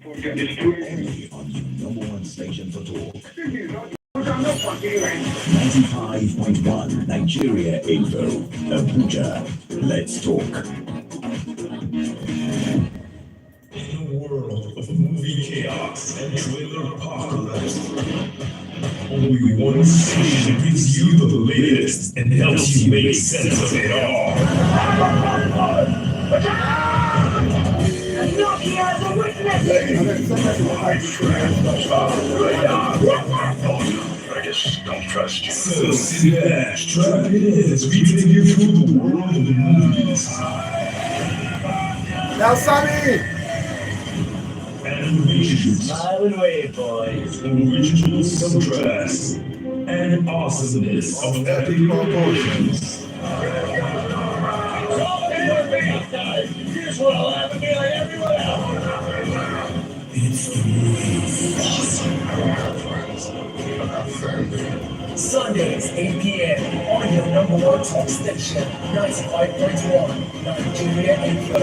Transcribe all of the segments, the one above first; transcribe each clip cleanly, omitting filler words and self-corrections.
Only on the number one station for talk. 95.1 Nigeria Info. Abuja. Let's talk. In a world of movie chaos and trailer apocalypse, only one station gives you the latest and helps you make sense of it all. Don't trust you. So sit back, strap it in as we take you through the world of the movies. Now, Sammy! Animations, Smile and wave, boys. original soundtracks, and awesomeness of epic proportions. Here's what I'll have to be like everyone else. It's the movies. Sundays, 8 p.m. on your number one talk station, 95.1 Nigeria Info.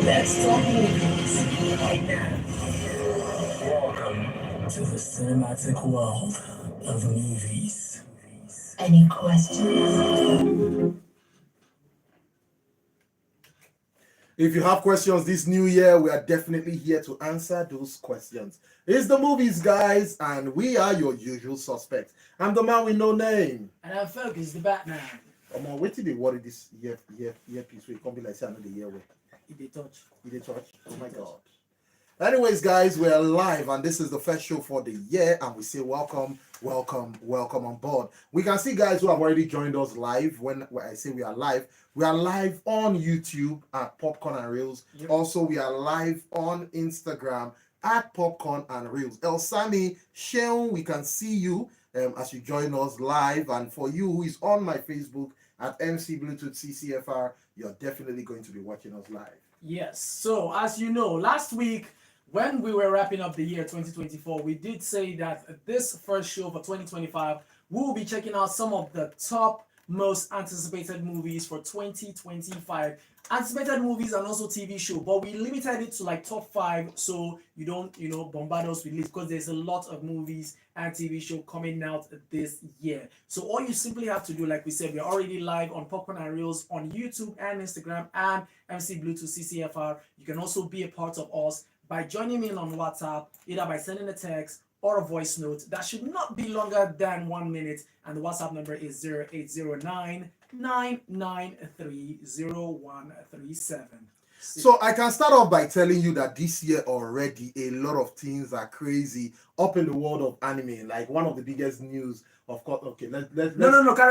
Let's talk movies right now. Welcome to the cinematic world of movies. Any questions? If you have questions this new year, we are definitely here to answer those questions. It's the movies, guys, and we are your usual suspects. I'm the man with no name. And I'm Focus, the Batman. Wait till they worry this earpiece. It can't be like say another year way. If they touch. Did they touch? Oh my God. Anyways, guys, we're live, and this is the first show for the year, and we say welcome on board. We can see guys who have already joined us live. When I say we are live on YouTube at Popcorn and Reels. Yep. Also, we are live on Instagram at Popcorn and Reels. El Sami, Sheon, we can see you as you join us live, and for you who is on my Facebook at MC Bluetooth CCFR, you're definitely going to be watching us live. Yes. So, as you know, last week, when we were wrapping up the year 2024, we did say that this first show for 2025, we will be checking out some of the top most anticipated movies for 2025. Anticipated movies and also TV show, but we limited it to like top 5 so you don't, bombard us with lists, because there's a lot of movies and TV show coming out this year. So all you simply have to do, like we said, we're already live on Popcorn and Reels on YouTube and Instagram and MC Bluetooth CCFR. You can also be a part of us by joining me on WhatsApp, either by sending a text or a voice note that should not be longer than 1 minute, and the WhatsApp number is 0809-993-0137. So I can start off by telling you that this year already a lot of things are crazy up in the world of anime. Like one of the biggest news, of course. Okay, let's no.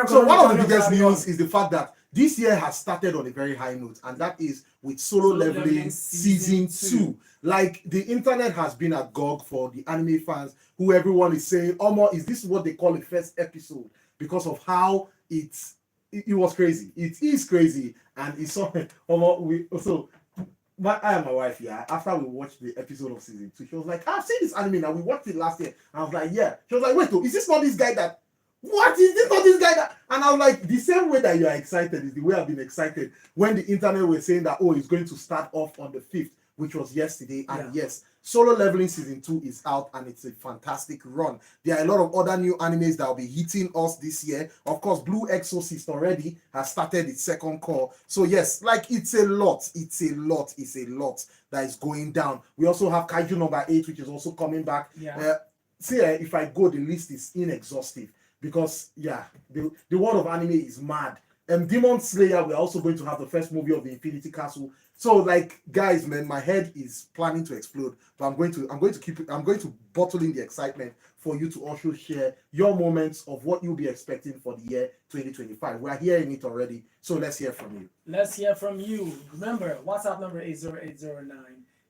So one of the biggest news is the fact that this year has started on a very high note, and that is with Solo Leveling season 2. Like the internet has been agog for the anime fans, who everyone is saying, "Omo, is this what they call the first episode?" Because of how it was crazy. It is crazy, and it's so. I and my wife, after we watched the episode of season 2, she was like, "I've seen this anime now. We watched it last year." And I was like, "Yeah." She was like, "Wait, is this not this guy that? What is this not this guy that?" And I was like, the same way that you are excited is the way I've been excited when the internet was saying that, oh, it's going to start off on the 5th, which was yesterday. And yes, Solo Leveling season 2 is out, and it's a fantastic run. There are a lot of other new animes that will be hitting us this year. Of course, Blue Exorcist already has started its second core. So yes, like it's a lot that is going down. We also have Kaiju number 8, which is also coming back. If I go, the list is inexhaustive, because the world of anime is mad. Demon Slayer, we're also going to have the first movie of the Infinity Castle. So like, guys, man, my head is planning to explode, but I'm going to bottle in the excitement for you to also share your moments of what you'll be expecting for the year 2025. We're hearing it already, so let's hear from you. Let's hear from you. Remember, WhatsApp number is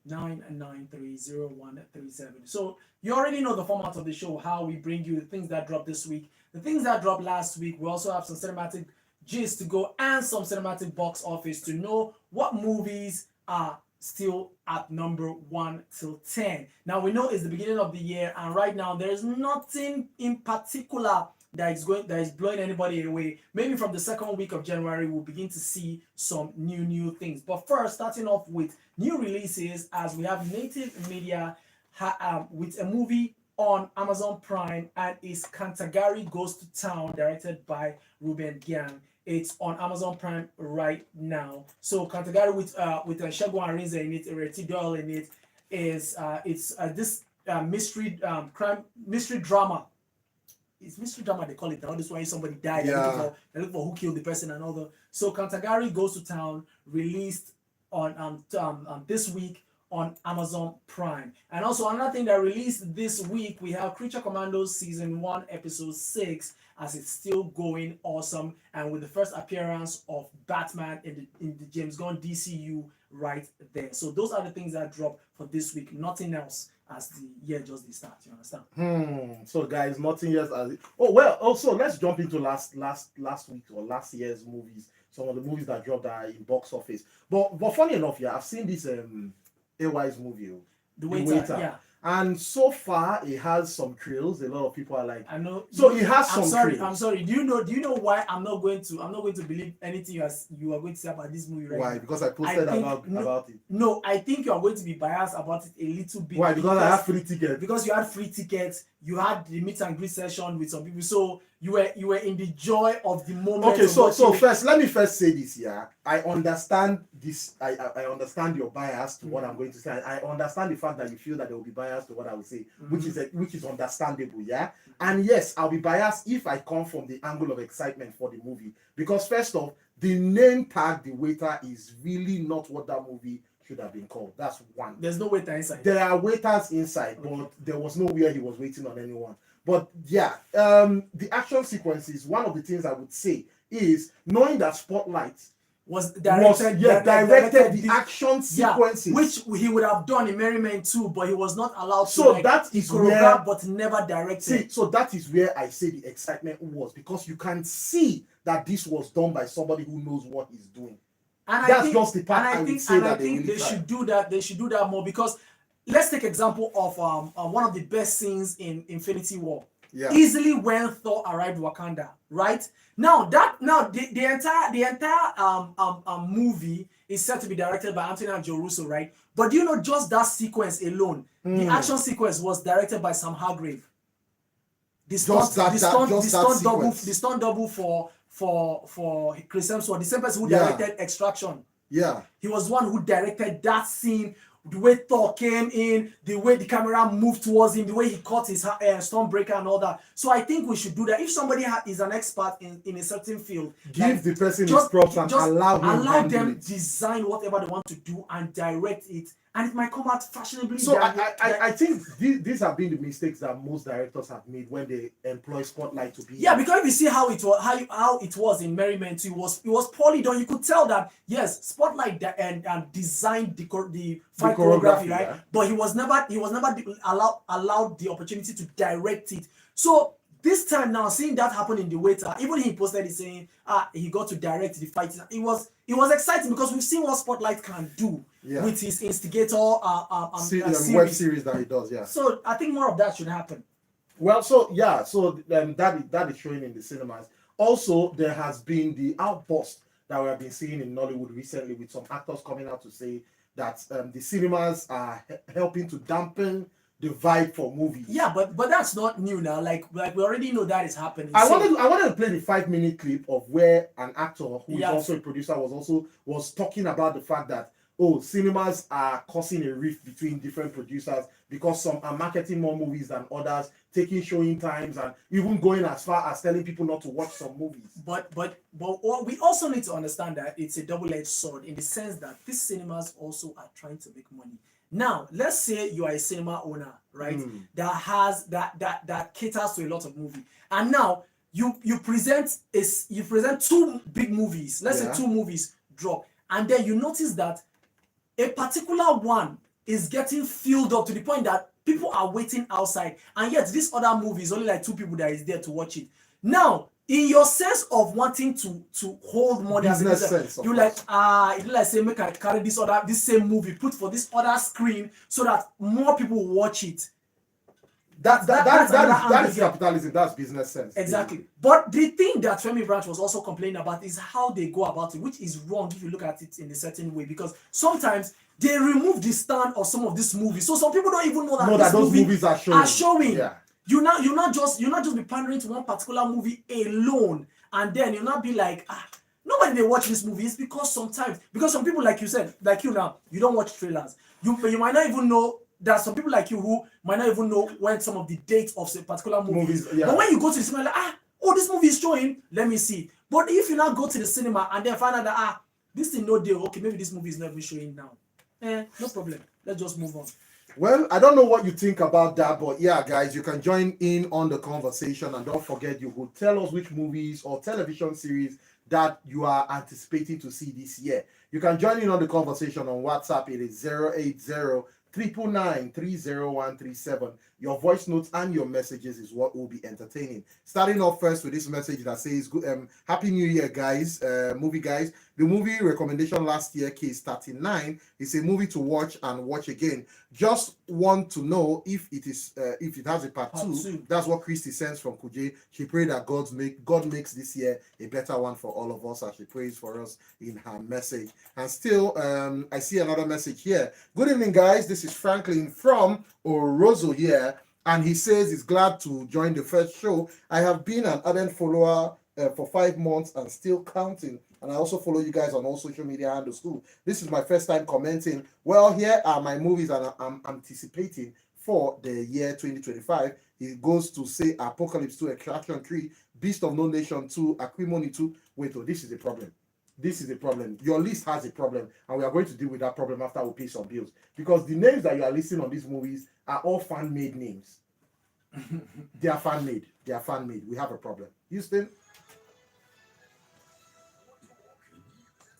0809-993-0137. So you already know the format of the show, how we bring you the things that dropped this week, the things that dropped last week. We also have some cinematic gist to go and some cinematic box office to know what movies are still at number 1 till 10. Now we know it's the beginning of the year, and right now there's nothing in particular that is blowing anybody away. Maybe from the second week of January, we'll begin to see some new things. But first, starting off with new releases, as we have Native Media with a movie on Amazon Prime, and is Kantagari Goes to Town, directed by Ruben Gyang. It's on Amazon Prime right now. So Kantagari with Segun Arinze in it, Reti Doyle in it, is this mystery mystery drama. It's mystery drama they call it now. This why somebody died. Yeah. They look for who killed the person and all that. So Kantagari Goes to Town, released on this week on Amazon Prime. And also another thing that released this week, we have Creature Commandos season 1 episode 6, as it's still going awesome, and with the first appearance of Batman in the James Gunn DCU right there. So those are the things that dropped for this week. Nothing else as the year just starts. You understand? So guys, nothing else as it. Oh well. Also, let's jump into last week or last year's movies. Some of the movies that dropped are in box office. But funny enough, yeah, I've seen this AY's movie, The Waiter. Yeah. And so far, it has some thrills. A lot of people are like, I know. So it has some thrills. I'm sorry. Do you know why I'm not going to believe anything you are going to say about this movie right Why? now? Because I posted about it. No, I think you are going to be biased about it a little bit. Why? Because I have free tickets. Because you had free tickets, you had the meet and greet session with some people, so you were in the joy of the moment. Okay, so first, let me first say this. Yeah, I understand this. I understand your bias to what I'm going to say. I understand the fact that you feel that there will be bias to what I will say, which is understandable. Yeah, and yes, I'll be biased if I come from the angle of excitement for the movie, because first off, the name tag, The Waiter, is really not what that movie should have been called. That's one. There's no waiter inside. There are waiters inside, but there was nowhere he was waiting on anyone. But yeah, the action sequences, one of the things I would say is knowing that Spotlight directed the action sequences, which he would have done in Merry Men too, but he was not allowed to. So that is where, but never directed. See, so that is where I say the excitement was, because you can see that this was done by somebody who knows what he's doing. And that's just the part I think they should do that. They should do that more, because let's take example of one of the best scenes in Infinity War. Yeah. Easily when Thor arrived Wakanda, right? Now the entire movie is set to be directed by Anthony and Joe Russo, right? But do you know, just that sequence alone, the action sequence was directed by Sam Hargrave. The stunt double for Chris Hemsworth, the same person who directed Extraction. Yeah. He was one who directed that scene, the way Thor came in, the way the camera moved towards him, the way he caught his Stormbreaker and all that. So I think we should do that. If somebody is an expert in a certain field, give the person his props and allow them design whatever they want to do and direct it, and it might come out fashionably. So I think these have been the mistakes that most directors have made when they employ Spotlight to be. Yeah, because if you see how it was in Merry Men 2, it was poorly done. You could tell that yes, Spotlight and designed the fight choreography, right? Yeah. But he was never allowed the opportunity to direct it. So this time now, seeing that happen in The Waiter, even he posted it saying he got to direct the fight. It was exciting, because we've seen what Spotlight can do with his Instigator web series that he does. Yeah. So I think more of that should happen. Well, so yeah, so that is showing in the cinemas. Also, there has been the outburst that we have been seeing in Nollywood recently, with some actors coming out to say that the cinemas are helping to dampen the vibe for movies. Yeah, but that's not new now. Like we already know that is happening. I wanted to play the 5-minute clip of where an actor who is also a producer was talking about the fact that cinemas are causing a rift between different producers, because some are marketing more movies than others, taking showing times, and even going as far as telling people not to watch some movies. But we also need to understand that it's a double-edged sword, in the sense that these cinemas also are trying to make money. Now, let's say you are a cinema owner, right? That has that caters to a lot of movie, and now you present 2 big movies. Let's say 2 movies drop, and then you notice that a particular one is getting filled up to the point that people are waiting outside, and yet this other movie is only like 2 people that is there to watch it. Now, in your sense of wanting to hold money, business sense, you like say, make I carry this same movie, put for this other screen so that more people will watch it. That's angle here. capitalism. That's business sense. Exactly. But the thing that Femi Branch was also complaining about is how they go about it, which is wrong if you look at it in a certain way. Because sometimes they remove the stand of some of these movies, so some people don't even know that those movies are showing. Yeah. You not just be pandering to one particular movie alone, and then you not be like, nobody they watch this movie. It's because sometimes, because some people, like you said, like you now, you don't watch trailers. You might not even know. There are some people like you who might not even know when some of the dates of a particular movies. Yeah. But when you go to the cinema, like, this movie is showing, let me see. But if you now go to the cinema and then find out that this thing no deal, okay, maybe this movie is not even showing now. No problem. Let's just move on. Well, I don't know what you think about that, but yeah, guys, you can join in on the conversation, and don't forget, you could tell us which movies or television series that you are anticipating to see this year. You can join in on the conversation on WhatsApp. It is 080-999-30137. Your voice notes and your messages is what will be entertaining. Starting off first with this message that says, Happy New Year, guys, movie guys. The movie recommendation last year, Case 39, is a movie to watch and watch again. Just want to know if it has a part two. That's what Christy sends from Kuje. She prayed that God makes this year a better one for all of us, as she prays for us in her message. And still, I see another message here. Good evening, guys. This is Franklin from Orozo here, and he says he's glad to join the first show. I have been an ardent follower for 5 months and still counting. And I also follow you guys on all social media handles too. This is my first time commenting. Well, here are my movies that I'm anticipating for the year 2025. It goes to say Apocalypse 2, Extraction 3, Beast of No Nation 2, Acrimony 2. Wait, this is the problem. This is the problem. Your list has a problem, and we are going to deal with that problem after we pay some bills. Because the names that you are listing on these movies are all fan-made names. They are fan-made. They are fan-made. We have a problem. Houston?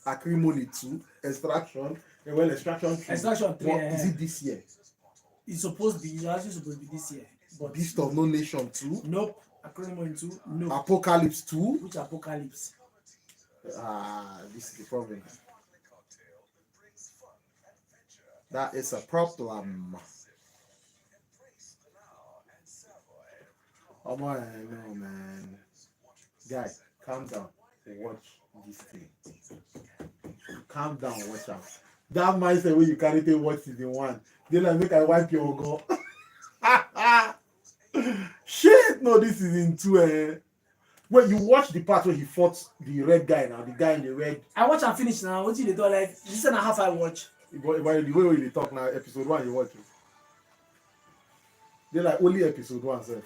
Acrimony 2, Extraction, Extraction 3. Extraction 3. Is it this year? It's actually supposed to be this year. But Beast of No Nation 2? Nope. Acrimony 2? No. Apocalypse 2? Which Apocalypse? This is the problem. That is a problem. Oh my, no, man. Guys, calm down. Watch this thing. Calm down, watch out. That mindset where you carry the watch season 1. Then I make I wipe your go. Shit, no, this is in 2. When you watch the part where he fought the red guy now, the guy in the red. I watch and finish now. What did they do? Like, this and a half I watch. The way they talk now, episode 1 you watch it. They're like only episode 1, sir.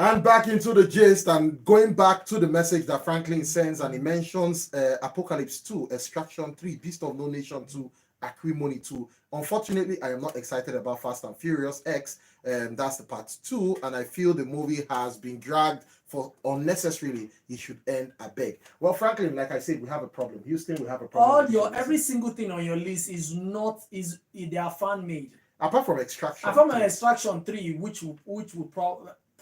And back into the gist and going back to the message that Franklin sends, and he mentions Apocalypse 2, Extraction 3, Beast of No Nation 2, Acrimony 2. Unfortunately, I am not excited about Fast and Furious X. That's the part 2, and I feel the movie has been dragged for unnecessarily. It should end, I beg. Well, Franklin, like I said, we have a problem. Houston, we have a problem. Every single thing on your list they are fan made. Apart from Extraction. Apart from Extraction 3, which will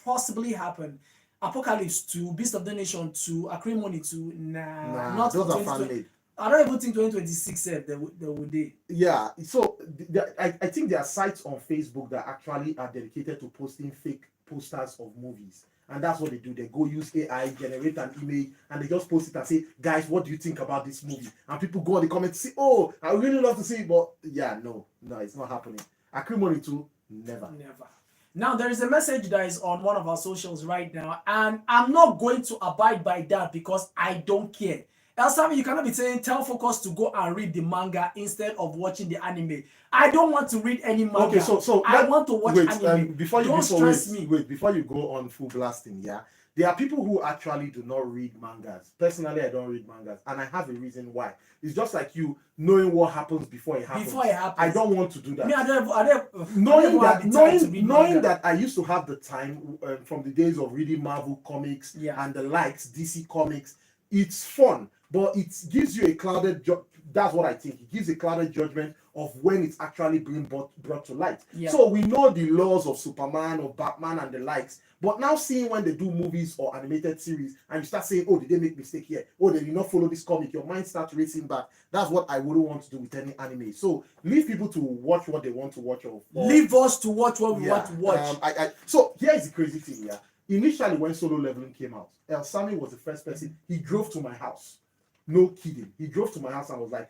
possibly happen. Apocalypse 2, Beast of the Nation 2, Acrimony 2, not those are fan made. I don't even think 2026 they would do. Yeah, so I think there are sites on Facebook that actually are dedicated to posting fake posters of movies. And that's what they do. They go use AI, generate an image, and they just post it and say, guys, what do you think about this movie? And people go on the comments and say, oh, I really love to see it, but yeah, no, it's not happening. Acrimony 2, never. Now, there is a message that is on one of our socials right now, and I'm not going to abide by that because I don't care. Elsami, you cannot be saying, tell Focus to go and read the manga instead of watching the anime. I don't want to read any manga. Okay, so I want to watch anime. Before you go on full blasting, yeah, there are people who actually do not read mangas. Personally, I don't read mangas, and I have a reason why. It's just like you knowing what happens before it happens. I don't want to do that. Knowing that I used to have the time from the days of reading Marvel comics and the likes, DC comics. It's fun, but it gives you a clouded. That's what I think. It gives a clouded judgment of when it's actually being brought to light. Yeah. So we know the laws of Superman, of Batman, and the likes. But now seeing when they do movies or animated series, and you start saying, "Oh, did they make mistake here? Oh, they did not follow this comic," your mind starts racing back. That's what I wouldn't want to do with any anime. So leave people to watch what they want to watch. Leave us to watch what we want to watch. So here is the crazy thing. Yeah, initially when Solo Leveling came out, El Sami was the first person. He drove to my house. No kidding. He drove to my house and was like,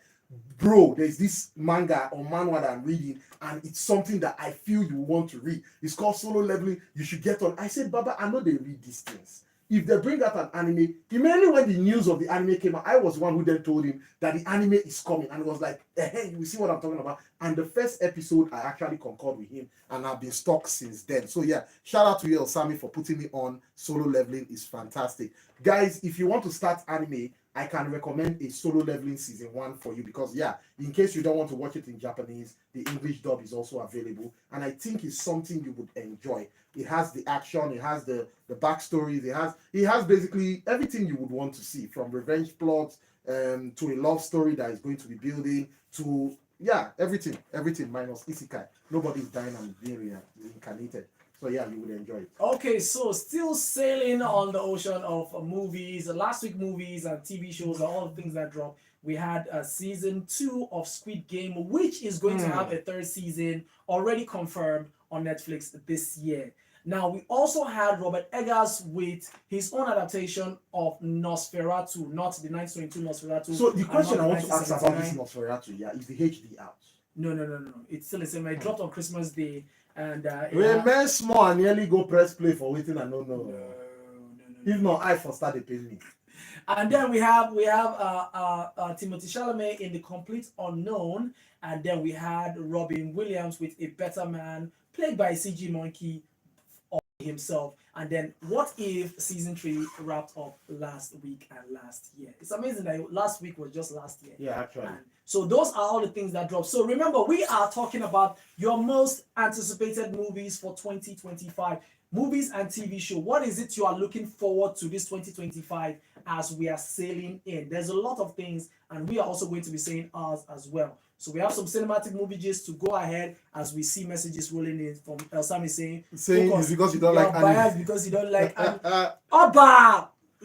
"Bro, there's this manga or manhwa that I'm reading, and it's something that I feel you want to read. It's called Solo Leveling. You should get on." I said, "Baba, I know they read these things. If they bring out an anime," immediately when the news of the anime came out, I was the one who then told him that the anime is coming, and it was like, "Hey, you see what I'm talking about?" And the first episode, I actually concurred with him, and I've been stuck since then. So yeah, shout out to you, El Sami, for putting me on. Solo Leveling is fantastic, guys. If you want to start anime, I can recommend a Solo Leveling season 1 for you, because yeah, in case you don't want to watch it in Japanese, the English dub is also available, and I think it's something you would enjoy. It has the action, it has the backstories, it has basically everything you would want to see, from revenge plots to a love story that is going to be building to everything minus isekai. Nobody's dying and being reincarnated. So yeah, you would enjoy it. Okay, so still sailing on the ocean of movies, last week movies and TV shows and all the things that dropped. We had season 2 of Squid Game, which is going to have a 3rd season already confirmed on Netflix this year. Now, we also had Robert Eggers with his own adaptation of Nosferatu, not the 1922 Nosferatu. So the question I want to ask about this Nosferatu, is the HD out? No. It's still the same. It dropped on Christmas Day. And man small and nearly go press play for waiting and no. If not, I for start pay me. And then we have Timothy Chalamet in The Complete Unknown, and then we had Robin Williams with A Better Man, played by CG Monkey himself. And then What If season 3 wrapped up last week and last year. It's amazing that last week was just last year. Yeah, actually. And so those are all the things that dropped. So remember, we are talking about your most anticipated movies for 2025. Movies and TV show. What is it you are looking forward to this 2025 as we are sailing in? There's a lot of things, and we are also going to be saying ours as well. So we have some cinematic movie just to go ahead as we see messages rolling in from El Sami saying it's because you don't like anime. Because you don't like anime. Oba! I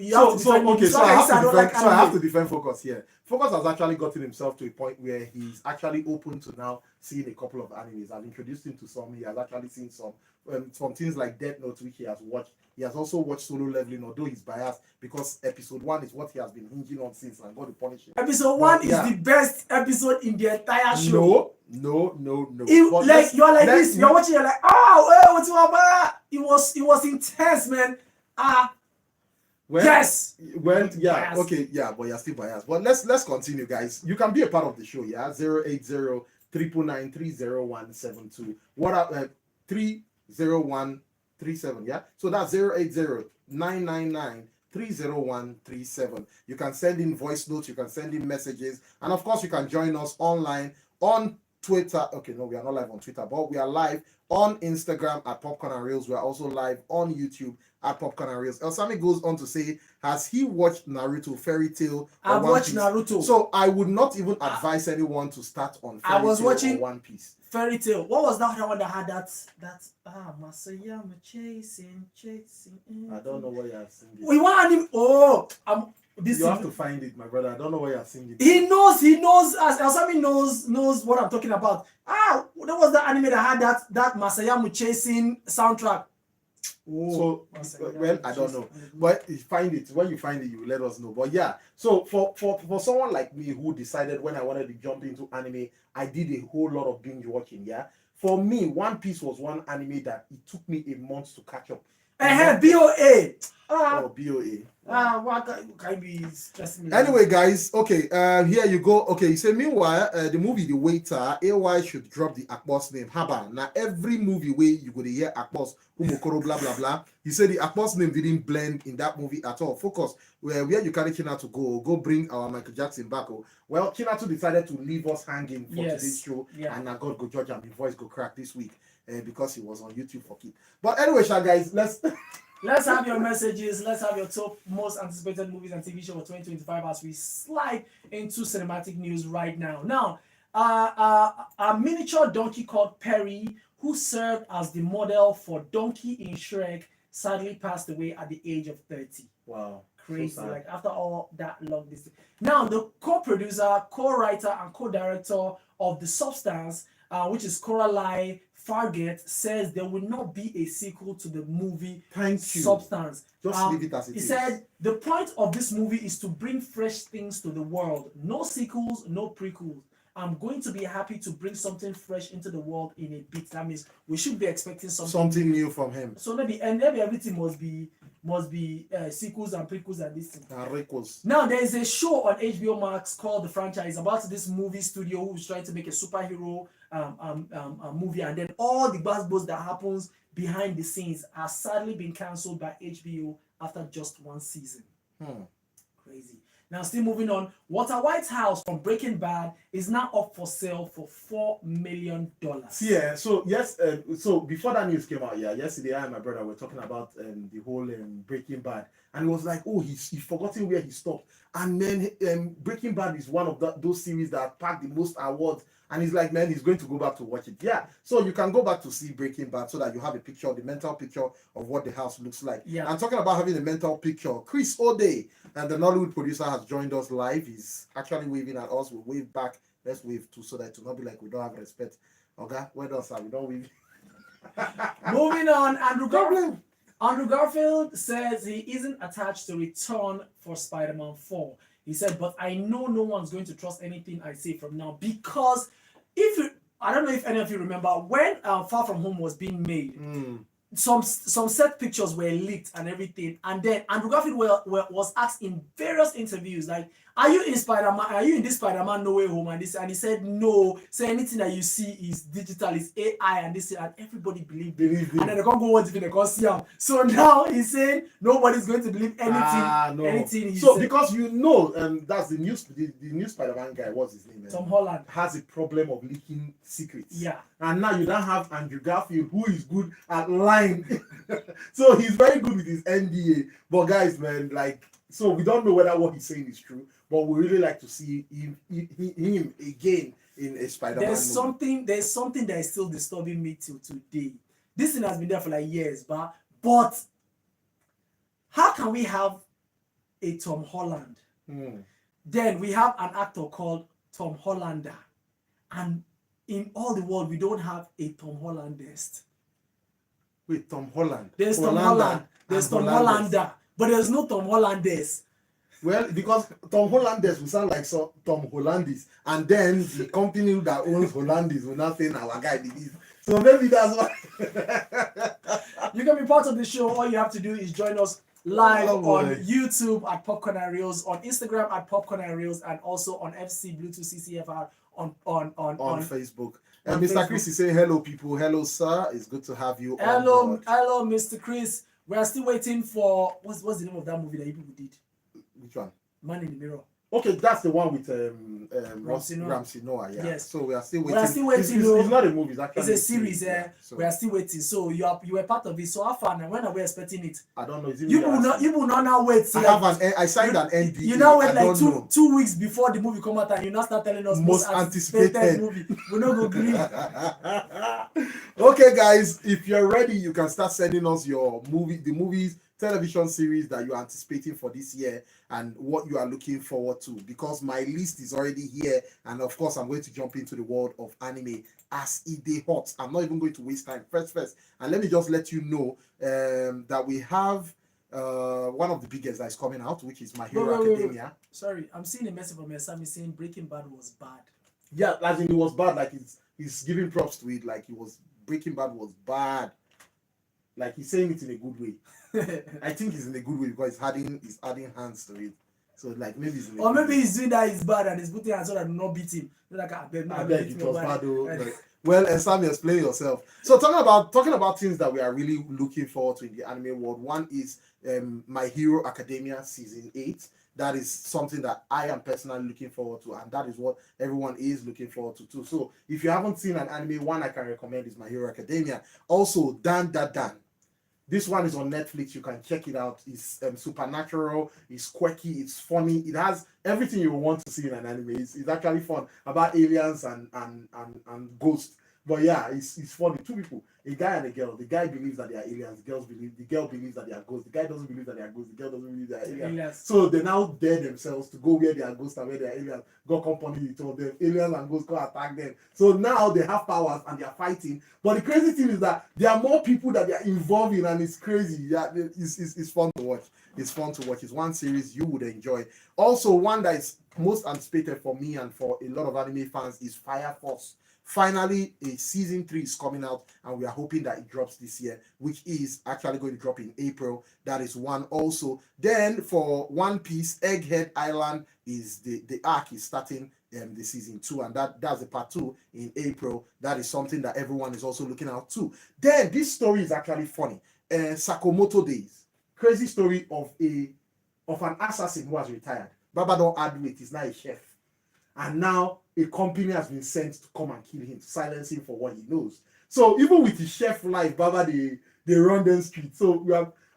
have to defend Focus here. Focus has actually gotten himself to a point where he's actually open to now seeing a couple of animes. I've introduced him to some. He has actually seen some things like Death Note, which he has watched. He has also watched Solo Leveling, although he's biased because episode 1 is what he has been hinging on since I'm going to punish him. Episode 1 is the best episode in the entire show. No. You're like this. You're watching. You're like, what's up? It was intense, man. Yes. Well, yeah. Biased. Okay. Yeah, but you're still biased. But let's continue, guys. You can be a part of the show. Yeah, 080-999-30172. What up? 30137. Yeah. So that's 080-999-30137. You can send in voice notes. You can send in messages, and of course, you can join us online on Twitter. Okay, no, we are not live on Twitter, but we are live on Instagram at Popcorn and Reels. We are also live on YouTube at Popcorn and Reels. El Sami goes on to say, has he watched Naruto, Fairy Tail, or I've One watched Piece? Naruto. So I would not even advise anyone to start on Fairy Tail or One Piece. Fairy Tail. What was that one that had that Masayama chasing? I don't know why you have seen it. We want him. You have to find it, my brother. I don't know why you have seen it. He knows. As El Sami knows what I'm talking about. That was the anime that had that Masayama chasing soundtrack. So well, I don't know, but find it. When you find it, you let us know. But yeah, so for someone like me who decided when I wanted to jump into anime, I did a whole lot of binge watching. Yeah, for me, One Piece was one anime that it took me a month to catch up. BOA. BOA. Why can be stressing me? Anyway, guys, okay, here you go. Okay, you say meanwhile, the movie The Waiter, AY should drop the Akbos name. Haba. Now every movie where you go to hear Akbos, Umokoro, blah blah blah. He said the Akbos name didn't blend in that movie at all. Focus where you carry Chinatu go bring our Michael Jackson back. Well, Chinatu decided to leave us hanging for today's show, and now God go judge and my voice go crack this week because he was on YouTube for kid. But anyway, guys, Let's have your messages. Let's have your top most anticipated movies and TV show for 2025 as we slide into cinematic news right now. Now, A miniature donkey called Perry, who served as the model for Donkey in Shrek, sadly passed away at the age of 30. Wow. Crazy. So sad. Like after all that long distance. Now, the co-producer, co-writer, and co-director of The Substance, which is Coralie Fargett, says there will not be a sequel to the movie Thank you. Substance. Just leave it as it He is. said the point of this movie is to bring fresh things to the world. No sequels, no prequels. I'm going to be happy to bring something fresh into the world in a bit. That means we should be expecting Something new from him. So maybe everything must be sequels and prequels and this thing. And Rickles. Now there is a show on HBO Max called The Franchise about this movie studio who's trying to make a superhero movie, and then all the buzz that happens behind the scenes has sadly been cancelled by HBO after just one season. Crazy. Now, still moving on, Walter White's house from Breaking Bad is now up for sale for $4 million. Yeah, so yes, so before that news came out, yesterday I and my brother were talking about the whole Breaking Bad, and it was like, oh, he's forgotten where he stopped. And then Breaking Bad is one of those series that packed the most awards. And he's like, man, he's going to go back to watch it. Yeah, so you can go back to see Breaking Bad so that you have a picture, the mental picture of what the house looks like. Yeah. And talking about having a mental picture, Chris O'Day, and the Nollywood producer, has joined us live. He's actually waving at us. We'll wave back. Let's wave too, so that it will not be like we don't have respect. Okay, well done, sir. We don't wave. Moving on, Andrew Garfield says he isn't attached to return for Spider-Man 4. He said, but I know no one's going to trust anything I say from now, because I don't know if any of you remember when Far From Home was being made, some set pictures were leaked and everything, and then Andrew Garfield was asked in various interviews, like, are you in Spider-Man? Are you in this Spider-Man No Way Home? And he said no. Say anything that you see is digital, is AI, and this, and everybody believed it. And then they can't go watch it, they can't see him. So now he's saying nobody's going to believe anything. No. Anything he so said. Because that's the new Spider-Man guy. What's his name? Tom Holland has a problem of leaking secrets. Yeah. And now you don't have Andrew Garfield, who is good at lying. So he's very good with his NDA. But guys, man, like, so we don't know whether what he's saying is true, but we really like to see him again in a Spider-Man movie. There's something that is still disturbing me till today. This thing has been there for like years, but how can we have a Tom Holland? Then we have an actor called Tom Hollander, and in all the world we don't have a Tom Hollandest. Wait, Tom Holland. There's Tom Holland. There's Tom Hollander, but there's no Tom Hollandest. Well, because Tom Hollanders will sound like Tom Hollandis, and then the company that owns Hollandis will not say, "Now our guy did this." So maybe that's why. You can be part of the show. All you have to do is join us live on YouTube at Popcornandreels, on Instagram at Popcornandreels, and also on FC Bluetooth CCFR on Facebook. And Mr. Chris is saying, hello, people. Hello, sir. It's good to have you. Hello, Mr. Chris. We are still waiting for what's the name of that movie that you people did? Which one? Man in the Mirror. Okay, that's the one with Ramsey Noah. Yeah. Yes. So we are still waiting. It's not a movie. It's a series. So we are still waiting. So you were part of it. So how far now? When are we expecting it? I don't know. You will not now wait. I signed an NDA. You now wait like two weeks before the movie come out, and you now start telling us most anticipated movie. We're not going to agree. Okay, guys, if you're ready, you can start sending us the movies, television series that you're anticipating for this year and what you are looking forward to, because my list is already here, and of course I'm going to jump into the world of anime as it dey hot. I'm not even going to waste time. First, and let me just let you know that we have one of the biggest that is coming out, which is My Hero Academia. Sorry, I'm seeing a message from Esami saying Breaking Bad was bad. Yeah, as in it was bad, like he's giving props to it, like Breaking Bad was bad. Like he's saying it in a good way. I think it's in a good way because he's adding hands to it. So like maybe it's in a maybe he's doing that he's bad and he's putting hands so that do not beat him. Like I bet it was bad though. Well, Sam, explain yourself. So talking about things that we are really looking forward to in the anime world. One is My Hero Academia Season 8. That is something that I am personally looking forward to, and that is what everyone is looking forward to too. So if you haven't seen an anime, one I can recommend is My Hero Academia. Also, Dan. This one is on Netflix. You can check it out. It's supernatural. It's quirky. It's funny. It has everything you want to see in an anime. It's actually fun about aliens and ghosts. But yeah, it's funny. Two people, a guy and a girl. The guy believes that they are aliens. The girl believes that they are ghosts. The guy doesn't believe that they are ghosts. The girl doesn't believe they are aliens. Aliens. So they now dare themselves to go where they are ghosts and where they are aliens. God company told them aliens and ghosts go attack them. So now they have powers and they are fighting. But the crazy thing is that there are more people that they are involved in, and it's crazy. Yeah, it's fun to watch. It's fun to watch. It's one series you would enjoy. Also, one that is most anticipated for me and for a lot of anime fans is Fire Force. Finally, a season 3 is coming out, and we are hoping that it drops this year, which is actually going to drop in April. That is one also. Then for One Piece, Egghead Island is the arc is starting the season 2, and that's the part 2 in April. That is something that everyone is also looking out to. Then this story is actually funny. Sakamoto Days, crazy story of an assassin who has retired. Baba don't add weight, he's now a chef. And now a company has been sent to come and kill him, to silence him for what he knows. So even with his chef life, Baba they run them streets. So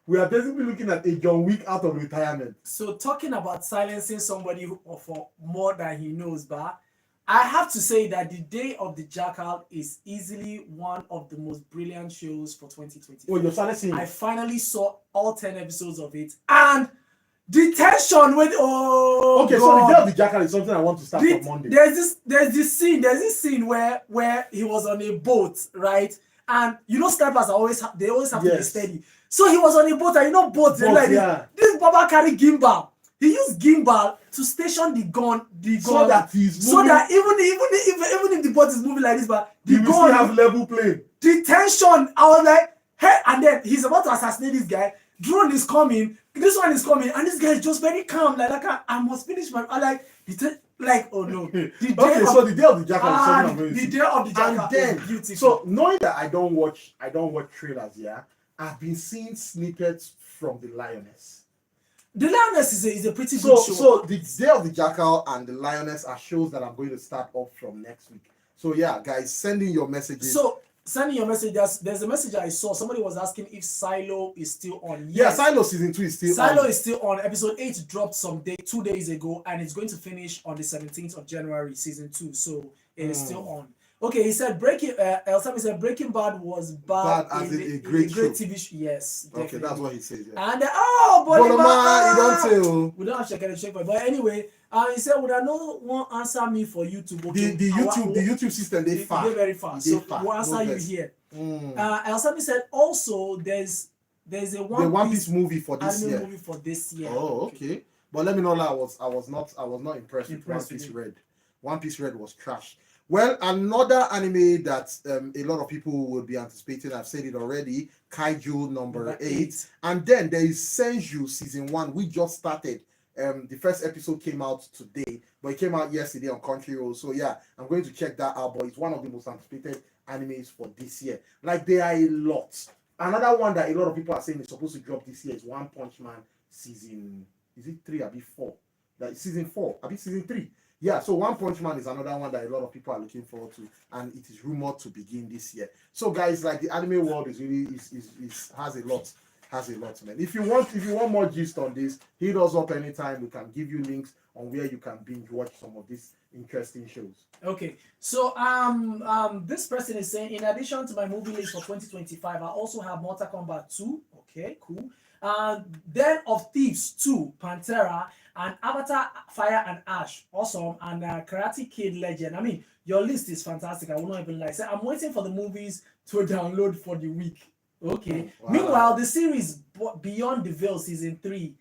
we are basically looking at a John Wick out of retirement. So talking about silencing somebody for more than he knows, but I have to say that The Day of the Jackal is easily one of the most brilliant shows for 2020. Oh, you're silencing him. I finally saw all 10 episodes of it, and the tension with okay, God. So The Day of the Jackal is something I want to start on Monday. There's this scene where he was on a boat, right? And you know snipers always have to be steady. So he was on a boat, and you know boats like this Baba carry gimbal. He used gimbal to station the gun so that he's moving. So that even if the boat is moving like this, but the gun still have level plane. The tension, I was like, hey, and then he's about to assassinate this guy. Drone is coming. This one is coming, and this guy is just very calm. Like I must finish my. I like oh no. So The Day of the Jackal is something I'm going to see. The Day of the Jackal and then, is beautiful. So knowing that I don't watch trailers, yeah, I've been seeing snippets from The Lioness. The Lioness is a pretty good show. So The Day of the Jackal and The Lioness are shows that I'm going to start off from next week. So yeah, guys, sending your messages. So sending your message. There's a message I saw. Somebody was asking if Silo is still on. Yes, Silo season 2 is still on. Silo is still on. Episode 8 dropped 2 days ago, and it's going to finish on the 17th of January, season 2. So it is still on. Okay, he said Elsami said Breaking Bad was bad as a great TV show. Yes, definitely. Okay, that's what he says. Yeah. And you don't tell. We don't have to check it, but anyway, he said, "Would I no one answer me for YouTube?" Okay, the YouTube system they far. They're very fast. So we'll answer you here. Elsami said also there's a One Piece movie for this year. Movie for this year. Oh, okay. But let me know that I was not impressed with One Piece Red. One Piece Red was trash. Well, another anime that a lot of people will be anticipating, I've said it already, Kaiju number 8. And then there is Senju season 1. We just started. The first episode came out today, but it came out yesterday on Crunchyroll. So yeah, I'm going to check that out. But it's one of the most anticipated animes for this year. Like, there are a lot. Another one that a lot of people are saying is supposed to drop this year is One Punch Man season. Is it 3 or 4? That is season 4. Or season 3. Yeah, so One Punch Man is another one that a lot of people are looking forward to, and it is rumored to begin this year. So guys, like, the anime world is really has a lot, man. If you want more gist on this, hit us up anytime. We can give you links on where you can binge watch some of these interesting shows. Okay, so this person is saying, in addition to my movie list for 2025, I also have Mortal Kombat 2. Okay, cool. Den of Thieves 2, Pantera, and Avatar Fire and Ash, awesome, and Karate Kid Legend. I mean, your list is fantastic. I will not even lie. So I'm waiting for the movies to download for the week. Okay. Wow. Meanwhile, the series Beyond the Veil season 3,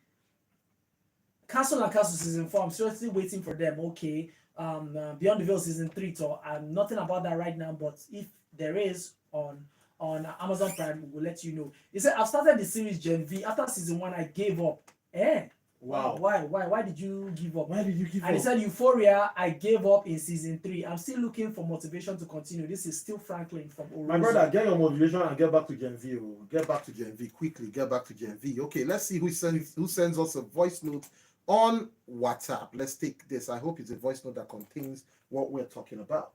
Castle and Castle season 4, I'm seriously waiting for them. Okay. Beyond the Veil season 3, so I'm nothing about that right now, but if there is on Amazon Prime, we'll let you know. He said, I've started the series Gen V. After season 1, I gave up. Wow. Why did you give up? And he said, Euphoria, I gave up in season 3. I'm still looking for motivation to continue. This is still Franklin from Orozo. My brother, get your motivation and get back to Gen V. Get back to Gen V quickly. Get back to Gen V. Okay, let's see who sends us a voice note on WhatsApp. Let's take this. I hope it's a voice note that contains what we're talking about.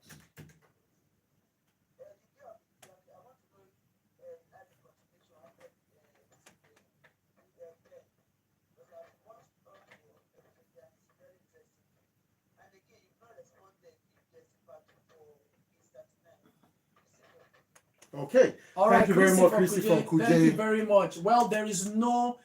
Okay. All right, Thank you very much, Chrissy from Thank you Kuje. very much. Well, there is no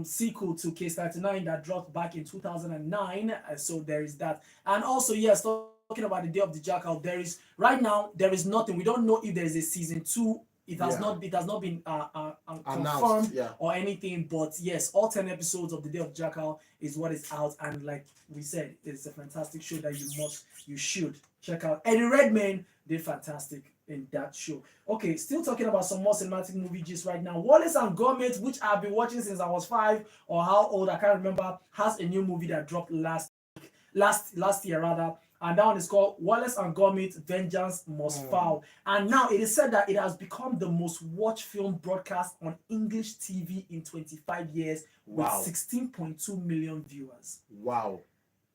sequel to Case 39 that dropped back in 2009, so there is that. And also, yes, talking about the Day of the Jackal, there is right now there is nothing. We don't know if there is a season 2. It has Yeah. not. It has not been Announced, confirmed yeah. or anything. But yes, all 10 episodes of the Day of the Jackal is what is out, and like we said, it's a fantastic show that you should check out. Eddie Redmayne did fantastic in that show. Okay, still talking about some more cinematic movie gist right now. Wallace and Gromit, which I've been watching since I was 5 or how old I can't remember, has a new movie that dropped last year rather, and that one is called Wallace and Gromit: Vengeance Must Fall. And now it is said that it has become the most watched film broadcast on English TV in 25 years with Wow. 16.2 million viewers. Wow.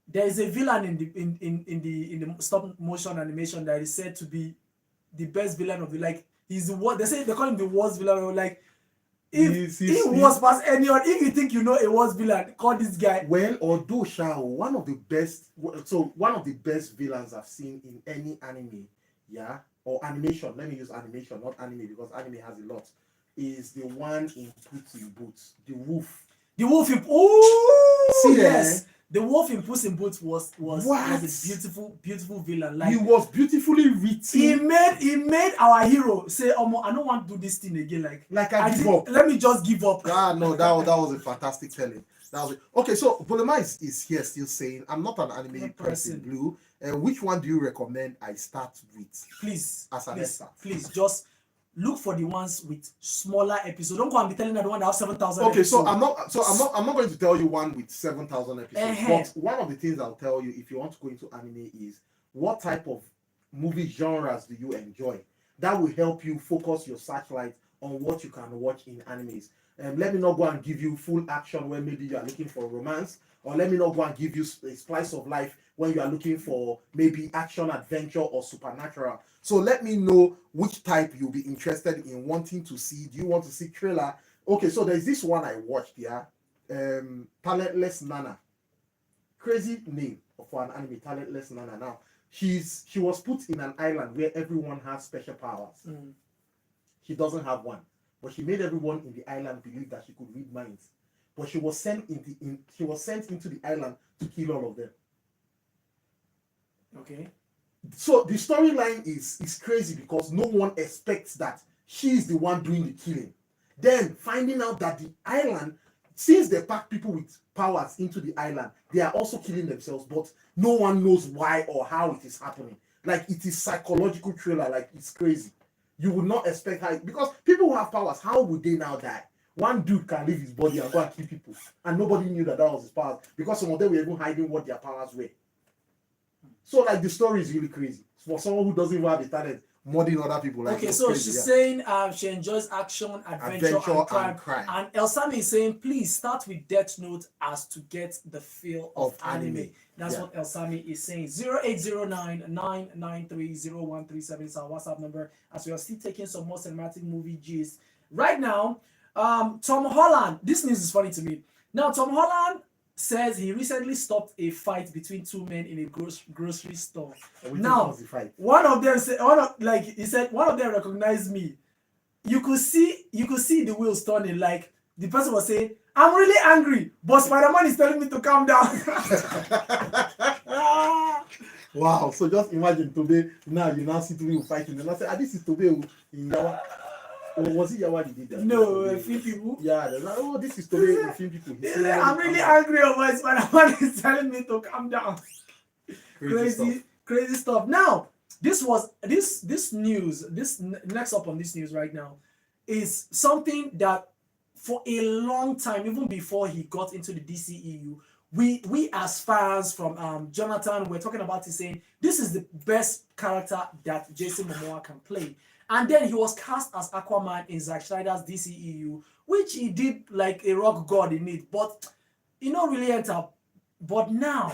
There is a villain in the stop motion animation that is said to be the best villain of the he's the what they say they call him the worst villain. Like if he was past anyone, if you think you know a worst villain, call this guy. Well, although Shao, one of the best villains I've seen in any anime, yeah, or animation. Let me use animation, not anime, because anime has a lot. Is the one in Puss in Boots, the wolf. The wolf in yes. Eh? The wolf in Puss in Boots was What? a beautiful villain. Like He was beautifully written. he made our hero say, "Omo, I don't want to do this thing again." Like I give up. Let me just give up. Ah, no, that was a fantastic telling. That was it. Okay, so Bolema is here still saying, I'm not an anime person, Blue. Which one do you recommend I start with? Please, As an start. please, just look for the ones with smaller episodes. Don't go and be telling that the one that have 7,000. Okay, episodes. I'm not going to tell you one with 7,000 episodes. Uh-huh. But one of the things I'll tell you if you want to go into anime is what type of movie genres do you enjoy? That will help you focus your searchlight on what you can watch in animes. Let me not go and give you full action where maybe you are looking for romance, or let me not go and give you a slice of life when you are looking for maybe action, adventure, or supernatural. So let me know which type you'll be interested in wanting to see. Do you want to see thriller? Okay, so there's this one I watched here, Talentless Nana. Crazy name for an anime, Talentless Nana. Now, she was put in an island where everyone has special powers. She doesn't have one, but she made everyone in the island believe that she could read minds. But she was sent into the island to kill all of them. Okay. So the storyline is crazy because no one expects that she's the one doing the killing. Then finding out that the island, since they pack people with powers into the island, they are also killing themselves, but no one knows why or how it is happening. Like, it is psychological thriller. Like, it's crazy. You would not expect how, because people who have powers, how would they now die? One dude can leave his body and go and kill people, and nobody knew that was his powers because some of them were even hiding what their powers were. So, like, the story is really crazy for someone who doesn't even have the talent, murdering other people. Like, okay, so crazy, she's saying she enjoys action, adventure and crime. And Elsami is saying, please start with Death Note as to get the feel of anime. That's what Elsami is saying. 0809-993-0137 is our WhatsApp number, as we are still taking some more cinematic movie gist. Right now, Tom Holland, this news is funny to me. Now, Tom Holland says he recently stopped a fight between two men in a grocery store. Now, one of them said, he said, one of them recognized me. You could see the wheels turning. Like, the person was saying, I'm really angry, but Spider-Man is telling me to calm down. Wow, so just imagine today, now you now see two people fighting, and I say, this is today in Yawa. Or was it Yawa did that? No, film people. Yeah, they're like, this is today in film people. I'm really angry, but Spider-Man is telling me to calm down. Crazy stuff. Now, this news, next up on this news right now, is something that for a long time, even before he got into the DCEU, we as fans from Jonathan were talking about it, saying this is the best character that Jason Momoa can play. And then he was cast as Aquaman in Zack Snyder's DCEU, which he did like a rock god in it, but he not really enter. But now,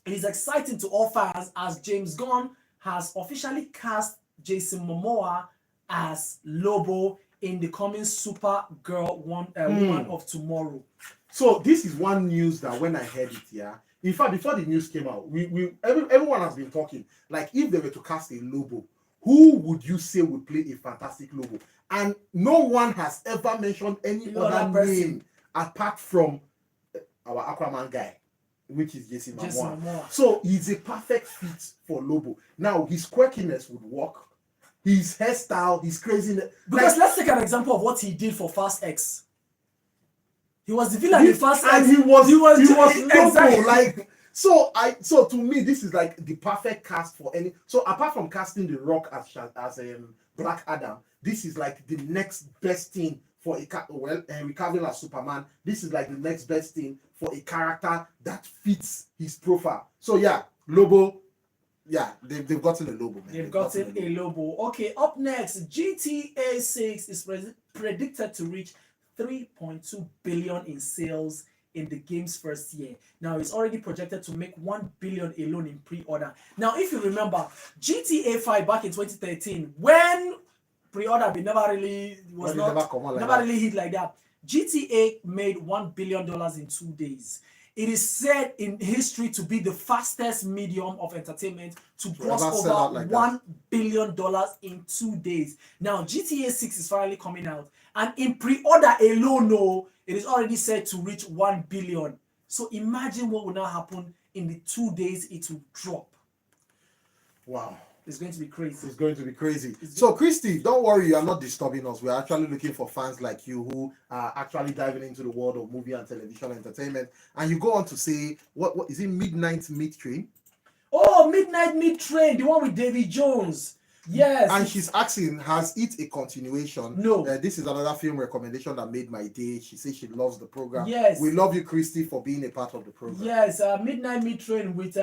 it is exciting to all fans as James Gunn has officially cast Jason Momoa as Lobo in the coming Supergirl Woman of Tomorrow. So this is one news that when I heard it, yeah. In fact, before the news came out, everyone has been talking. Like, if they were to cast a Lobo, who would you say would play a fantastic Lobo? And no one has ever mentioned any No other other person. name apart from our Aquaman guy, which is Jason Jason Momoa. Momoa. So he's a perfect fit for Lobo. Now his quirkiness would work. His hairstyle, his craziness. Because let's take an example of what he did for Fast X. He was the villain in Fast X. and he was Lobo. exactly. Like so to me this is like the perfect cast for any. So apart from casting The Rock as Black Adam, this is like the next best thing for Henry Cavill as Superman. This is like the next best thing for a character that fits his profile. So yeah, Lobo. Yeah, they've gotten a Lobo, man. They've gotten a Lobo. Okay, up next, GTA 6 is predicted to reach 3.2 billion in sales in the game's first year. Now, it's already projected to make 1 billion alone in pre-order. Now, if you remember, GTA 5 back in 2013, when pre-order never really hit like that, GTA made $1 billion in 2 days. It is said in history to be the fastest medium of entertainment to cross over like $1 billion in 2 days. Now, GTA 6 is finally coming out, and in pre-order alone, it is already said to reach 1 billion. So imagine what will now happen in the 2 days it will drop. Wow. It's going to be crazy. It's going to be crazy. So, Christy, don't worry, you are not disturbing us. We're actually looking for fans like you who are actually diving into the world of movie and television entertainment. And you go on to say, what is it, Midnight Meat Train? Oh, Midnight Meat Train, the one with Davy Jones. Yes. And she's asking, has it a continuation? No. This is another film recommendation that made my day. She says she loves the program. Yes. We love you, Christy, for being a part of the program. Yes, Midnight Meat Train with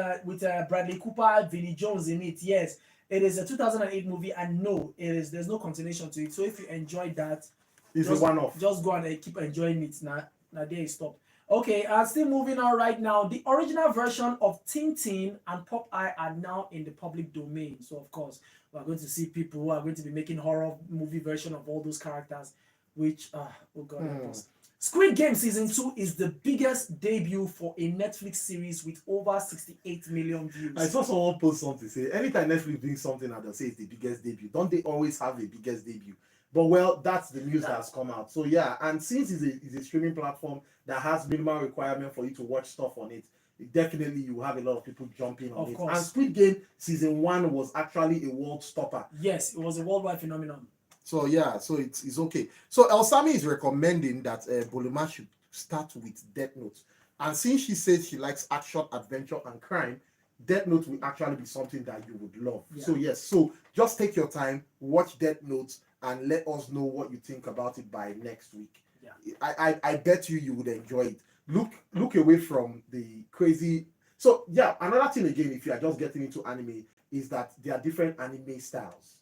Bradley Cooper, Vinnie Jones in it. Yes. It is a 2008 movie, and no, there's no continuation to it. So if you enjoyed that, it's a one-off. Just go and keep enjoying it. Now there you stop. Okay, still moving on right now. The original version of Tintin and Popeye are now in the public domain. So of course, we are going to see people who are going to be making horror movie version of all those characters, which oh god help us. Squid Game Season 2 is the biggest debut for a Netflix series with over 68 million views. I saw someone post something say, anytime Netflix doing something and they'll say it's the biggest debut, don't they always have a biggest debut? But well, that's the news that has come out. So yeah, and since it's a streaming platform that has minimal requirement for you to watch stuff on it, definitely you have a lot of people jumping on it. Course. And Squid Game Season 1 was actually a world stopper. Yes, it was a worldwide phenomenon. So yeah, so it's okay. So Elsami is recommending that Bolima should start with Death Note. And since she says she likes action, adventure, and crime, Death Note will actually be something that you would love. Yeah. So yes, so just take your time, watch Death Note, and let us know what you think about it by next week. Yeah. I bet you would enjoy it. Look away from the crazy. So yeah, another thing again, if you are just getting into anime, is that there are different anime styles.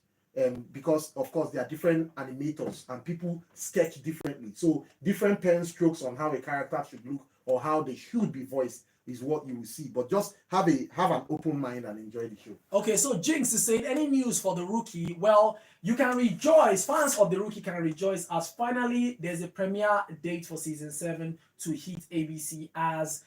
Because of course there are different animators and people sketch differently. So different pen strokes on how a character should look or how they should be voiced is what you will see. But just have an open mind and enjoy the show. Okay, so Jinx is saying, any news for The Rookie? Well, you can rejoice. Fans of The Rookie can rejoice as finally there's a premiere date for season 7 to hit ABC, as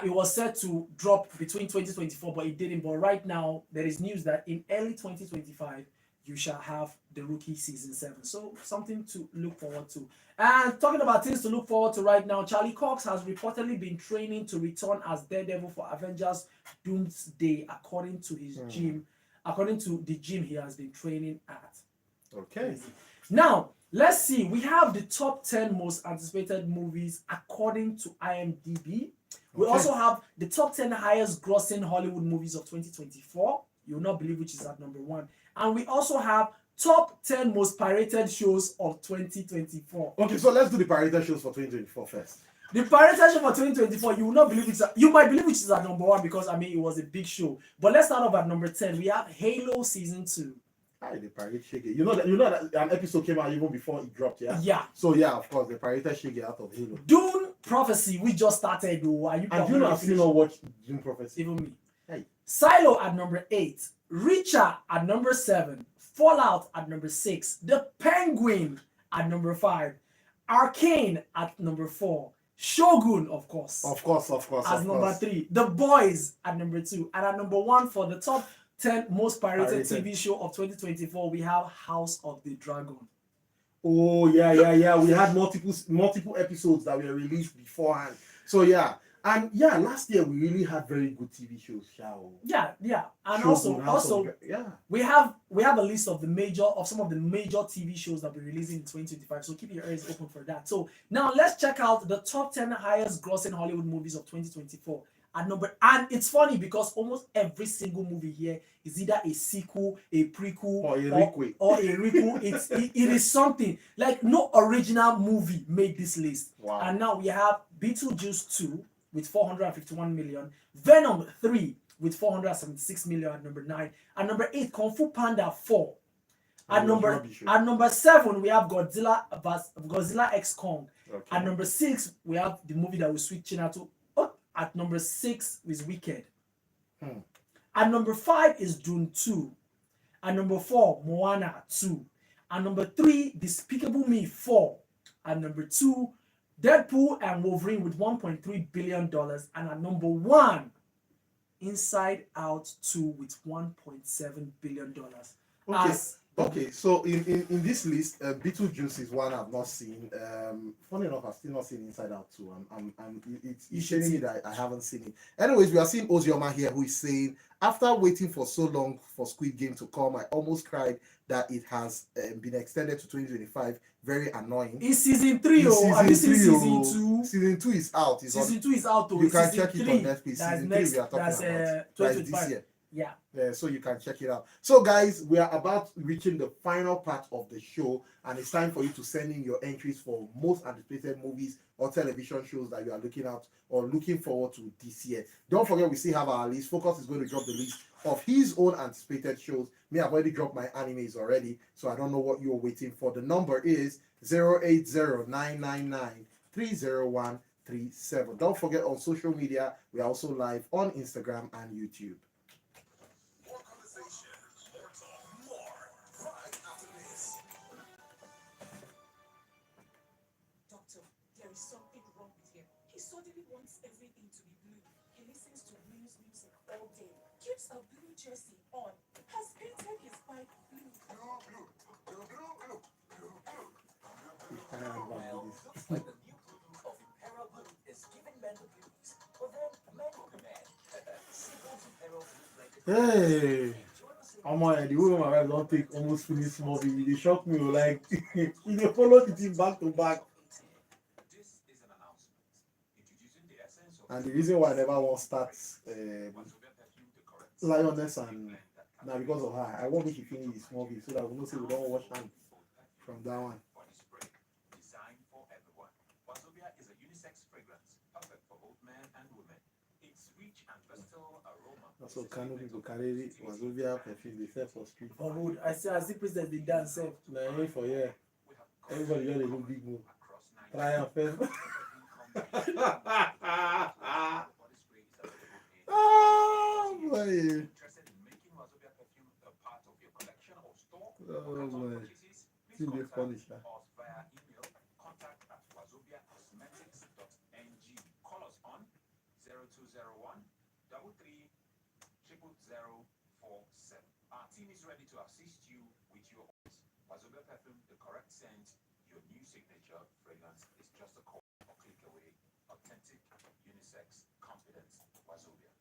it was set to drop between 2024, but it didn't. But right now there is news that in early 2025 you shall have The Rookie season 7. So something to look forward to. And talking about things to look forward to right now, Charlie Cox has reportedly been training to return as Daredevil for Avengers Doomsday, according to his gym. According to the gym he has been training at. Okay. Now, let's see. We have the top 10 most anticipated movies according to IMDb. We also have the top 10 highest grossing Hollywood movies of 2024. You'll not believe which is at number 1. And we also have top 10 most pirated shows of 2024. Okay, so let's do the pirated shows for 2024 first. The pirated show for 2024, you will not believe you might believe which is at number 1 because I mean it was a big show. But let's start off at number 10. We have Halo season 2. Hi, the pirate Shege. You know that an episode came out even before it dropped, yeah? Yeah. So yeah, of course, the pirated Shege out of Halo. Dune Prophecy, we just started though. Are you? And you know I've still not watched Dune Prophecy. Even me. Hey. Silo at number 8. Reacher at number 7. Fallout at number 6. The Penguin at number 5. Arcane at number 4. Shogun, of course. Of course. As number 3. The Boys at number 2. And at number 1 for the top 10 most pirated Pirated. TV show of 2024, we have House of the Dragon. Oh yeah. We had multiple episodes that were released beforehand. So yeah, and yeah, last year we really had very good TV shows. Shao. Yeah, and Shogun, House of also yeah. we have a list of some of the major TV shows that we're releasing in 2025. So keep your ears open for that. So now let's check out the top 10 highest grossing Hollywood movies of 2024. And it's funny because almost every single movie here is either a sequel, a prequel, Or a requel. or a requel. It is something like no original movie made this list. Wow. And now we have Beetlejuice 2 with 451 million, Venom 3 with 476 million at number 9, and number 8 Kung Fu Panda 4. At number 7 we have Godzilla X Kong. Okay. At number 6 we have the movie that we're switching out to. At number 6 is Wicked. At number 5 is Dune 2. At number 4 Moana 2. At number 3 Despicable Me 4. At number 2 Deadpool and Wolverine with $1.3 billion. And at number 1 Inside Out 2 with $1.7 billion. Okay, so in this list, Beetlejuice is one I've not seen. Funny enough, I've still not seen Inside Out 2. It's showing me that I haven't seen it. Anyways, we are seeing Ozioma here, who is saying, after waiting for so long for Squid Game to come, I almost cried that it has been extended to 2025. Very annoying. It's season 3, have you seen season 2? Season 2 is out. Season 2 is out, you can check it on Netflix. Season 3 we are talking about. That's this year. Yeah. So you can check it out. So guys, we are about reaching the final part of the show, and it's time for you to send in your entries for most anticipated movies or television shows that you are looking at or looking forward to this year. Don't forget, we still have our list. Focus is going to drop the list of his own anticipated shows. Me, I've already dropped my animes already, so I don't know what you're waiting for. The number is 080-999-30137. Don't forget, on social media, we are also live on Instagram and YouTube. Something wrong with him. He suddenly wants everything to be blue. He listens to blues music all day, keeps a blue jersey on, has painted his bike blue. Looks like the new blue of Imperial Blue is giving men the blues, but then men will command. Simple Imperial Blue blanket. Hey, oh my, the way my wife don't take almost finished movie, they shock me. Like, they follow the team back to back. And the reason why I never want to start Lioness and now because of her, I want me to finish this movie so that we know say we don't wash hands from that one. Designed for everyone. Wazobia is a unisex fragrance, perfect for both men and women. Its rich and versatile aroma. Also, Kano people carry Wazobia perfume they sell for street. For wood, I see president they dance. Like for yeah, everybody just look big move. Try and first. Oh boy. Interested in making Wazobia perfume a part of your collection or store? Oh boy. Please Still contact funny, us via email contact@wazobiacosmetics.ng. Call us on 0201 33 00047. Our team is ready to assist you with your orders. Wazobia perfume, the correct scent, your new signature fragrance is just a call or click away. Authentic, unisex, confidence, Wazobia.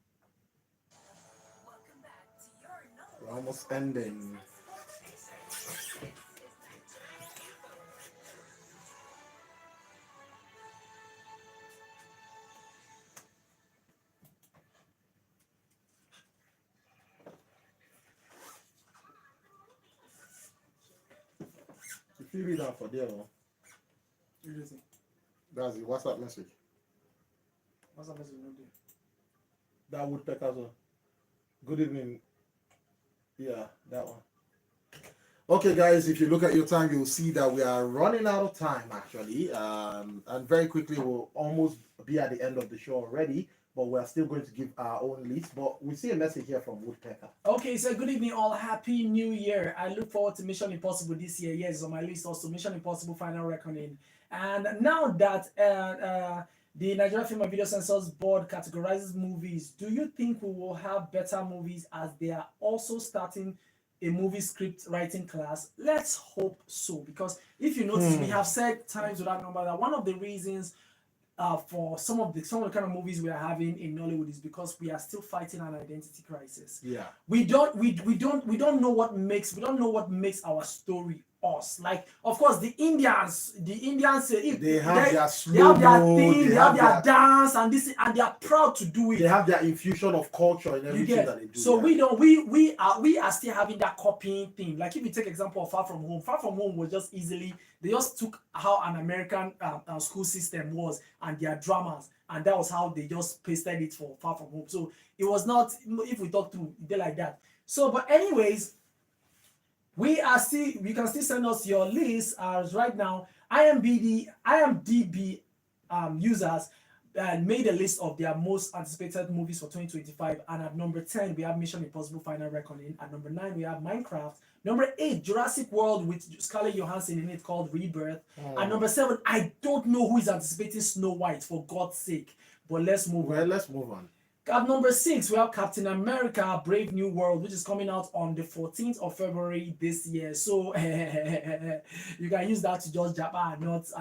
Welcome back to your number We're almost ending. If you read that for there, no? That's the WhatsApp message. What's the message? That woodpecker as well. Good evening. Yeah, that one. Okay, guys, if you look at your time, you'll see that we are running out of time actually. And very quickly we'll almost be at the end of the show already, but we're still going to give our own list. But we see a message here from Woodpecker. Okay, so good evening, all. Happy New Year. I look forward to Mission Impossible this year. Yes, it's on my list also. Mission Impossible Final Reckoning. And now that The Nigerian Film and Video Censors Board categorizes movies. Do you think we will have better movies as they are also starting a movie script writing class? Let's hope so, because if you notice, we have said times without number that one of the reasons for some of the kind of movies we are having in Nollywood is because we are still fighting an identity crisis. Yeah. We don't know what makes our story us. Like, of course, the Indians say They have their they have slow their mo, thing, they have their dance and this, and they are proud to do it. They have their infusion of culture in You everything get that they do. so yeah. we are still having that copying thing. Like, if you take example of Far From Home, Far From Home was just easily, they just took how an American school system was and their dramas, and that was how they just pasted it for Far From Home. So it was not, if we talk through, they like that. So, but anyways, you can still send us your list. As right now, IMDb users made a list of their most anticipated movies for 2025, and at number 10 we have Mission Impossible Final Reckoning. At number 9 we have Minecraft. Number 8, Jurassic World with Scarlett Johansson in it, called Rebirth. At number 7, I don't know who is anticipating Snow White, for God's sake, but let's move on. Let's move on. At number 6, we have Captain America: Brave New World, which is coming out on the 14th of February this year. So you can use that to just jab and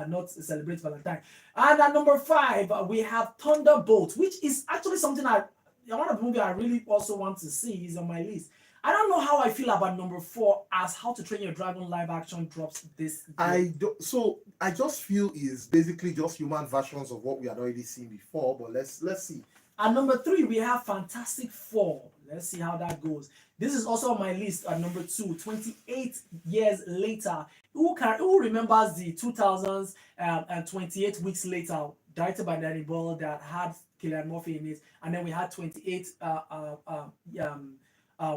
not celebrate Valentine. And at number 5, we have Thunderbolt, which is actually something one of the movies I really also want to see is on my list. I don't know how I feel about number 4, as How to Train Your Dragon live action drops this year. I just feel is basically just human versions of what we had already seen before, but let's see. At number 3, we have Fantastic Four. Let's see how that goes. This is also on my list at number 2, 28 years later. Who remembers the 2000s and 28 weeks later, directed by Danny Boyle, that had Cillian Murphy in it, and then we had 28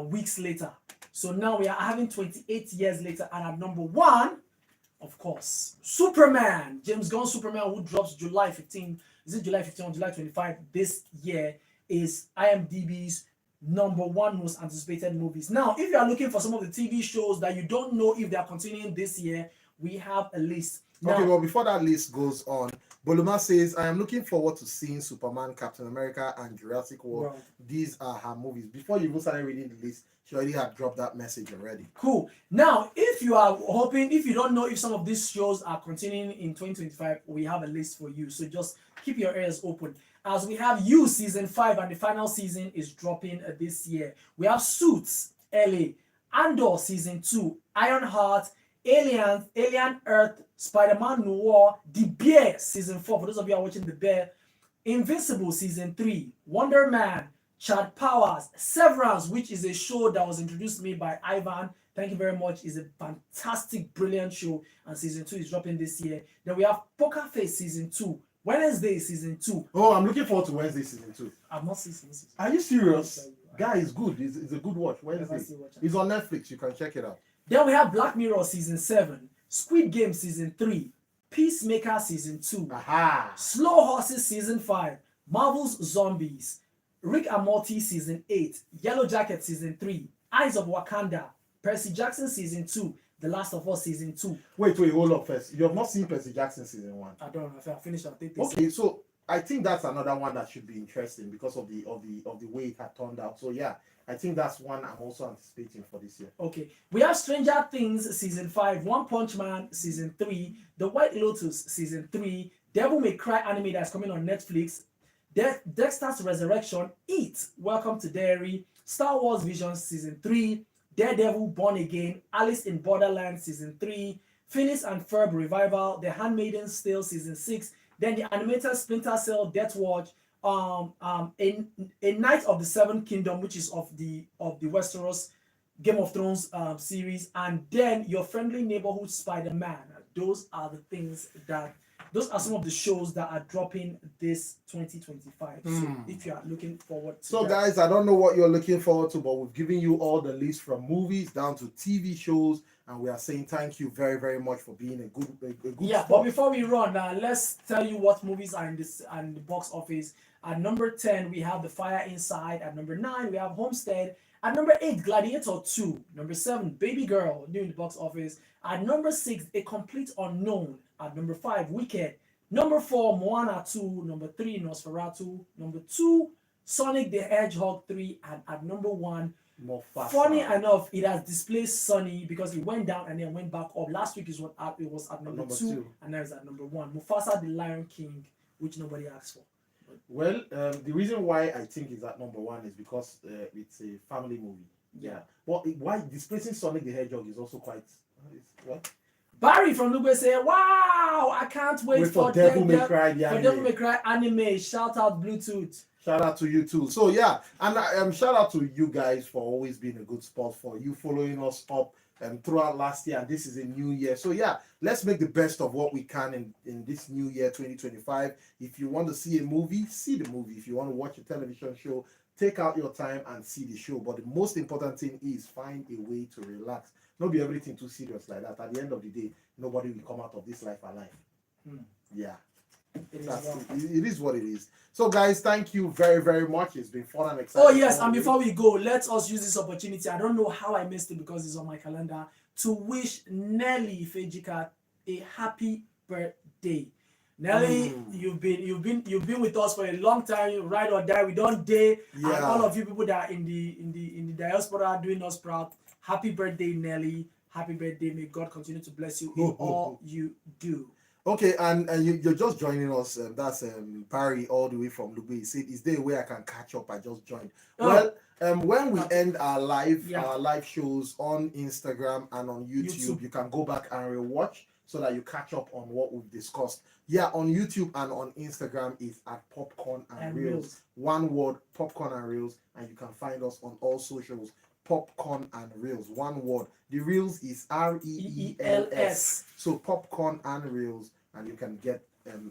weeks later. So now we are having 28 years later, and at number 1, of course, Superman, James Gunn Superman, who drops July 15. Is it July 15 or July 25 this year, is IMDb's number 1 most anticipated movies. Now, if you are looking for some of the TV shows that you don't know if they are continuing this year, we have a list. Now, okay, well, before that list goes on, Boluma says, I am looking forward to seeing Superman, Captain America, and Jurassic World. Right. These are her movies. Before you even started reading the list, she already had dropped that message already. Cool. Now, if you are hoping, if you don't know if some of these shows are continuing in 2025, we have a list for you. So just keep your ears open. As we have You season 5, and the final season is dropping this year. We have Suits, LA, Andor season 2, Ironheart, Alien Earth, Spider-Man Noir, The Bear season 4, for those of you who are watching The Bear, Invincible season 3, Wonder Man, Chad Powers, Severance, which is a show that was introduced to me by Ivan. Thank you very much. It's a fantastic, brilliant show, and season 2 is dropping this year. Then we have Poker Face season 2, Wednesday season 2. Oh, I'm looking forward to Wednesday season 2. I've not seen season 2. Are you serious? Guy, it's good. It's a good watch. Wednesday. It's on Netflix. You can check it out. Then we have Black Mirror season 7, Squid Game season 3, Peacemaker season 2, Aha! Slow Horses season 5, Marvel's Zombies, Rick and Morty season 8, Yellow Jacket season 3, Eyes of Wakanda, Percy Jackson season 2, The Last of Us season 2. Wait, hold up first. You have not seen Percy Jackson season 1. I don't know if I finished. I'll take this. Okay, so I think that's another one that should be interesting because of the way it had turned out. So yeah, I think that's one I'm also anticipating for this year. Okay, we have Stranger Things season 5, One Punch Man season 3, The White Lotus season 3, Devil May Cry anime that's coming on Netflix, Dexter's Resurrection, Eat, Welcome to Derry, Star Wars Visions season 3, Daredevil Born Again, Alice in Borderland season 3, Phineas and Ferb Revival, The Handmaid's Tale season 6, then the animated Splinter Cell Death Watch, a Knight of the Seven Kingdom, which is of the Westeros Game of Thrones series, and then Your Friendly Neighborhood Spider-Man. Those are some of the shows that are dropping this 2025. So if you are looking forward to that. Guys, I don't know what you're looking forward to, but we've given you all the list from movies down to TV shows, and we are saying thank you very, very much for being a good yeah, sport. but before we run, let's tell you what movies are in the box office. At number 10, we have The Fire Inside. At number 9, we have Homestead. At number 8, Gladiator 2. Number 7, Baby Girl, new in the box office. At number 6, A Complete Unknown. At number 5, Wicked. Number 4, Moana 2. Number 3, Nosferatu. Number 2, Sonic the Hedgehog 3. And at number 1, Mufasa. funny enough, it has displaced Sunny because it went down and then went back up. Last week is what it was at number two, and now it's at number 1. Mufasa the Lion King, which nobody asked for. Well, the reason why I think it's at number 1 is because it's a family movie. Yeah. But why displacing Sonic the Hedgehog is also quite. What? Barry from Lugbe said, "Wow, I can't wait for Devil May Cry. The for anime. Devil May Cry anime." Shout out Bluetooth. Shout out to you too. So yeah, and shout out to you guys for always being a good sport, for you following us up throughout last year, and this is a new year. So yeah, let's make the best of what we can in this new year 2025. If you want to see a movie, see the movie. If you want to watch a television show, take out your time and see the show. But the most important thing is find a way to relax. Not be everything too serious like that. At the end of the day, nobody will come out of this life alive. Yeah. It is what it is. So guys, thank you very, very much. It's been fun and exciting. Oh yes, and before we go, let us use this opportunity. I don't know how I missed it because it's on my calendar, to wish Nelly Fejika a happy birthday. Nelly, you've been with us for a long time, ride or die. We don't dare. Yeah. And all of you people that are in the diaspora doing us proud. Happy birthday, Nelly. Happy birthday. May God continue to bless you in all you do. Okay, and you're just joining us. That's Barry all the way from Lugbe. He said, "Is there a way I can catch up? I just joined." Well, when we end our live shows on Instagram and on YouTube, you can go back and rewatch so that you catch up on what we've discussed. Yeah, on YouTube and on Instagram is at Popcorn and Reels. One word, Popcorn and Reels, and you can find us on all socials. Popcorn and Reels, one word. The Reels is REELS. So Popcorn and Reels, and you can get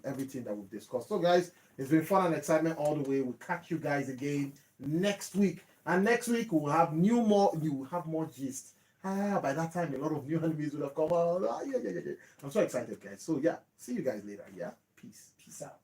everything that we've discussed. So guys, it's been fun and excitement all the way. We'll catch you guys again next week. And next week we'll have more gist. By that time a lot of new enemies will have come out. Yeah. I'm so excited, guys. So yeah, see you guys later. Yeah, peace out.